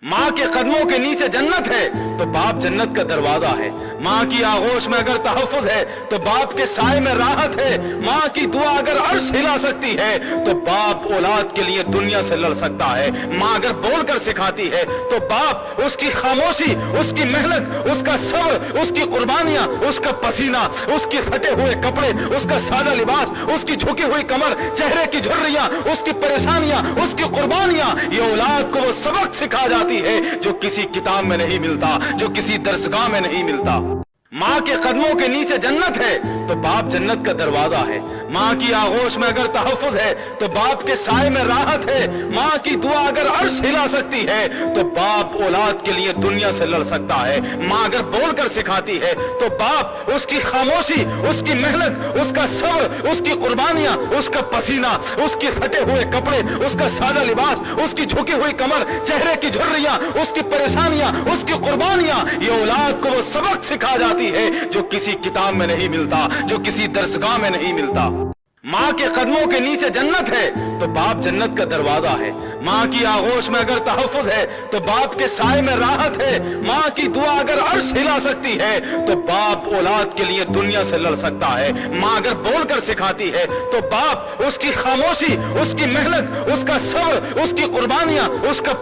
माँ के कदमों के नीचे जन्नत है तो बाप जन्नत का दरवाजा है। माँ की आगोश में अगर तहफ़्फ़ुज़ है तो बाप के साए में राहत है। माँ की दुआ अगर अर्श हिला सकती है तो बाप औलाद के लिए दुनिया से लड़ सकता है। माँ अगर बोल कर सिखाती है तो बाप उसकी खामोशी, उसकी मेहनत, उसका सब्र, उसकी कुर्बानियां, उसका पसीना, उसके फटे हुए कपड़े, उसका सादा लिबास, उसकी झुकी हुई कमर, चेहरे की झुर्रियां, उसकी परेशानियां, उसकी कुर्बानियां, ये औलाद को वो सबक सिखा जाती है जो किसी किताब में नहीं मिलता, जो किसी दरसगाह में नहीं मिलता। माँ के कदमों के नीचे जन्नत है तो बाप जन्नत का दरवाजा है। माँ की आगोश में अगर तहफ़्फ़ुज़ है तो बाप के साए में राहत है। माँ की दुआ अगर अर्श हिला सकती है तो बाप औलाद के लिए दुनिया से लड़ सकता है। माँ अगर बोल कर सिखाती है तो बाप उसकी खामोशी, उसकी मेहनत, उसका सब्र, उसकी कुर्बानियां, उसका पसीना, उसके फटे हुए कपड़े, उसका सादा लिबास, उसकी झुकी हुई कमर, चेहरे की झुर्रियां, उसकी परेशानियां, उसकी कुर्बानियां, ये औलाद को वो सबक सिखा जाती है जो किसी किताब में नहीं मिलता, जो किसी दरसगाह में नहीं मिलता। माँ के कदमों के नीचे जन्नत है तो बाप जन्नत का दरवाजा है। माँ की आगोश में अगर तहफ़्फ़ुज़ है तो बाप के साए में राहत है। माँ की दुआ अगर अर्श हिला सकती है तो बाप औलाद के लिए दुनिया से लड़ सकता है। माँ अगर बोल कर सिखाती है तो बाप उसकी खामोशी, उसकी मेहनत, उसका सब्र, उसकी कुर्बानियां, उसका